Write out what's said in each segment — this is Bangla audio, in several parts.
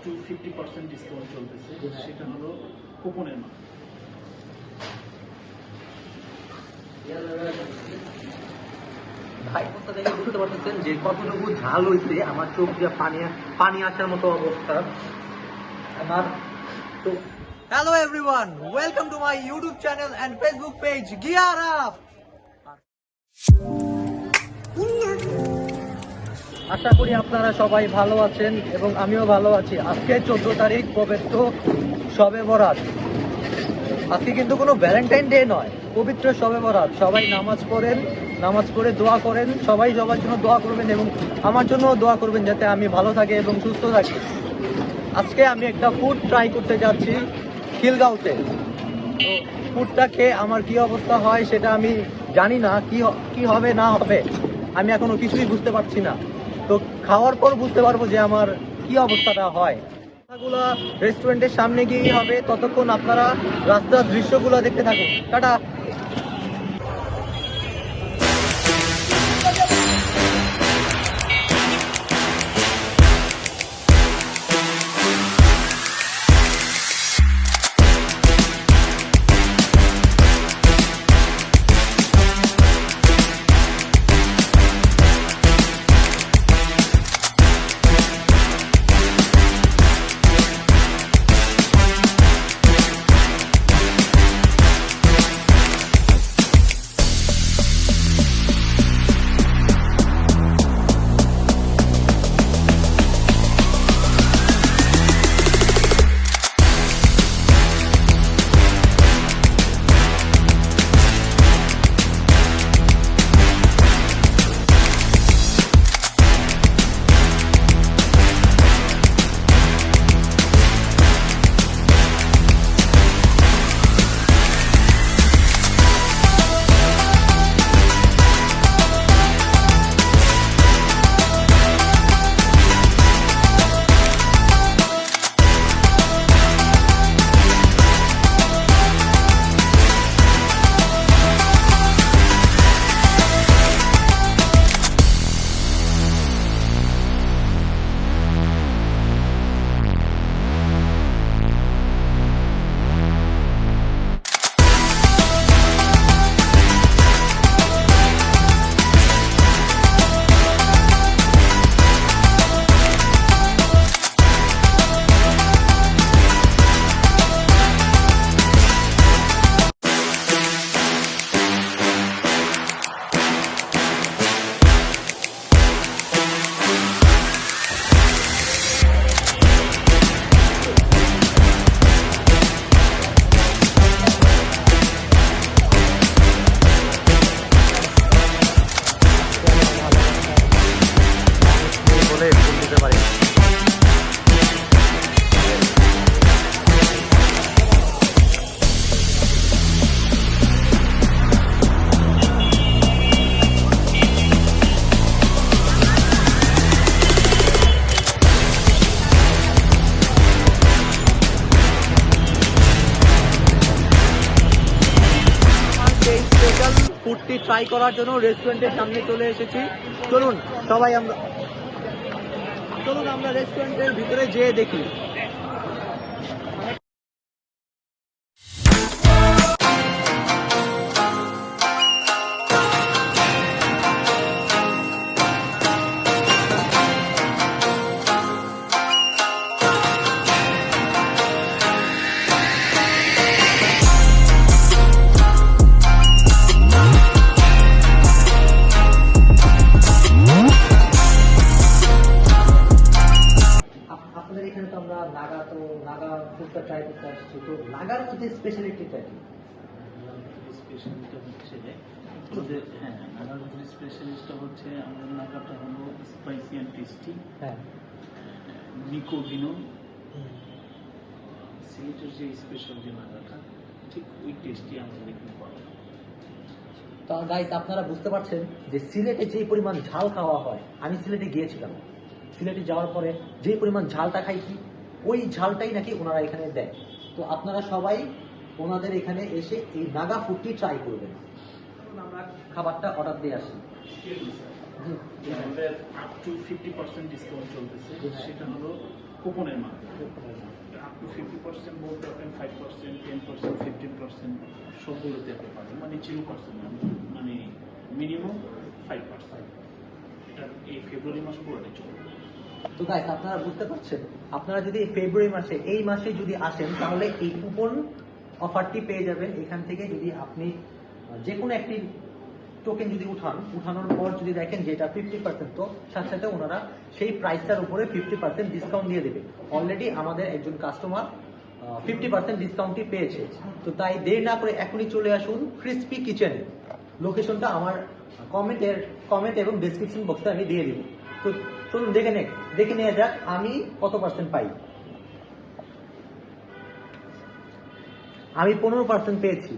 টু 50% ডিসকাউন্ট চলতেছে, সেটা হলো কুপনের মাধ্যমে। ভাই কথা দেখে বুঝতে পারতেছেন যে কতটুকু ঝাল হয়েছে। আমার চোখ দিয়ে পানি আসার মতো অবস্থা আমার চোখ। Hello everyone, welcome to my YouTube channel and Facebook page Gear Up. আশা করি আপনারা সবাই ভালো আছেন এবং আমিও ভালো আছি। আজকে 14 তারিখ, পবিত্র শবে বরাত। আজকে কিন্তু কোনো ভ্যালেন্টাইন ডে নয়, পবিত্র শবে বরাত। সবাই নামাজ পড়েন, নামাজ পড়ে দোয়া করেন। সবাই সবার জন্য দোয়া করবেন এবং আমার জন্য দোয়া করবেন যাতে আমি ভালো থাকি এবং সুস্থ থাকি। আজকে আমি একটা ফুড ট্রাই করতে যাচ্ছি খিলগাঁওতে। তো ফুডটা খেয়ে আমার কি অবস্থা হয় সেটা আমি জানি না, কি হবে না হবে আমি এখনো কিছুই বুঝতে পারছি না। তো খাওয়ার পর বুঝতে পারবো যে আমার কি অবস্থাটা হয়। কথাগুলো রেস্টুরেন্টের সামনে গিয়েই হবে, ততক্ষণ আপনারা রাস্তার দৃশ্যগুলো দেখতে থাকুন। টাটা। ফুডটি ট্রাই করার জন্য রেস্টুরেন্টের সামনে চলে এসেছি। চলুন আমরা রেস্টুরেন্টের ভিতরে যেয়ে দেখি। এখানে তো আমরা নাগা ফুডটা ট্রাই করতে আসছি। তো নাগার মধ্যে স্পেশালিটিটা কি? স্পেশালিটা হচ্ছে ওদের, নাগার মধ্যে স্পেশালিস্টটা হচ্ছে আমাদের নাগাটা হলো স্পাইসি অ্যান্ড টেস্টি। হ্যাঁ, নিকো ভিনো সিলেটের যে স্পেশাল যে নাগাটা, ঠিক ওই টেস্টি আমাদের এখানে পাওয়া যায়। তো গাইস আপনারা বুঝতে পারছেন যে সিলেটে যে পরিমাণ ঝাল খাওয়া হয়। আমি সিলেটে গিয়েছিলাম, সিলেটে যাওয়ার পরে যে পরিমাণ ঝালটা খাইছি ওই ঝালটাই নাকি ওনারা এখানে দেয়। তো আপনারা সবাই ওনাদের এখানে এসে এই নাগা ফুডটি ট্রাই করবেন। আমরা খাবারটা অর্ডার দিয়ে আসি। আমাদের আপ টু 50% ডিসকাউন্ট চলতেছে, সেটা হলো কুপনের মাধ্যমে আপ টু 50% বলতে পারেন, 5%, 10%, 15% সবগুলোতে আপনি পাবেন, মানে 0% মানে মিনিমাম 5%। এটা এই ফেব্রুয়ারি মাস পুরোটাই চলবে। তো গাইস আপনারা বুঝতে পারছেন, আপনারা যদি ফেব্রুয়ারি মাসে এই মাসে যদি আসেন তাহলে এই কুপন অফারটি পেয়ে যাবেন এখান থেকে। যদি আপনি যে কোনো একটি টোকেন যদি উঠানোর পর যদি দেখেন যে এটা 50%, তো সাথে সাথে ওনারা সেই প্রাইসটার উপরে 50% ডিসকাউন্ট দিয়ে দেবে। অলরেডি আমাদের একজন কাস্টমার 50% ডিসকাউন্টটি পেয়েছে। তো তাই দেরি না করে এখনই চলে আসুন ক্রিস্পি কিচেনে। লোকেশনটা আমার কমেন্ট এবং ডেসক্রিপশন বক্সে আমি দিয়ে দিব। তো চলুন দেখে নেওয়া যাক আমি কত পার্সেন্ট পাই। আমি 15% পেয়েছি।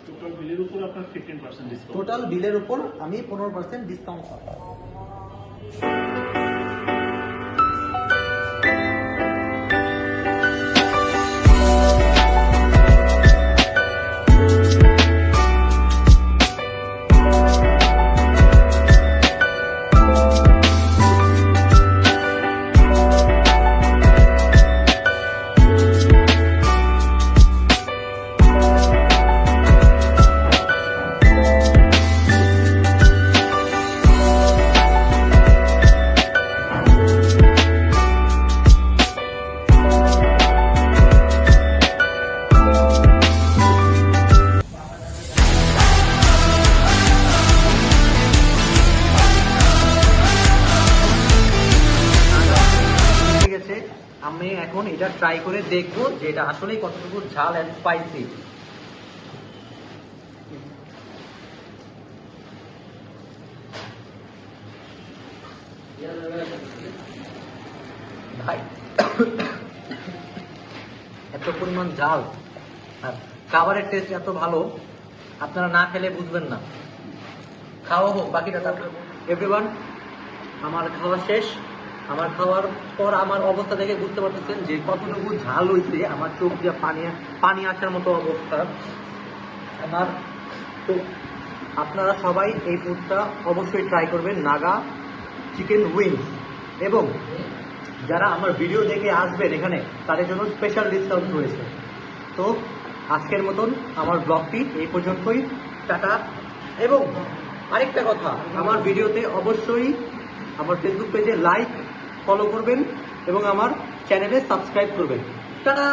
টোটাল বিলের উপর আপনার 15% ডিসকাউন্ট। টোটাল বিলের উপর আমি 15% ডিসকাউন্ট পাবো। আমি এখন এটা ট্রাই করে দেখবো যে এটা আসলে কতটুকু ঝাল এন্ড স্পাইসি। ভাই এত পরিমাণ ঝাল আর খাবারের টেস্ট এত ভালো, আপনারা না খেলে বুঝবেন না। খাওয়া হোক, বাকিটা তারপরে। এভরিওয়ান, আমার খাওয়া শেষ। আমার খাওয়ার পর আমার অবস্থা দেখে বুঝতে পারতেছেন যে কতটুকু ঝাল হয়েছে। আমার চোখ দিয়ে পানি আসার মতো অবস্থা আমার। তো আপনারা সবাই এই ফুডটা অবশ্যই ট্রাই করবেন, নাগা চিকেন উইংস। এবং যারা আমার ভিডিও দেখে আসবেন এখানে তাদের জন্য স্পেশাল ডিসকাউন্ট রয়েছে। তো আজকের মতন আমার ব্লগটি এই পর্যন্তই। টাটা। এবং আরেকটা কথা, আমার ভিডিওতে অবশ্যই আমার ফেসবুক পেজে লাইক, ফলো করবেন এবং আমার চ্যানেলে সাবস্ক্রাইব করবেন। টাটা।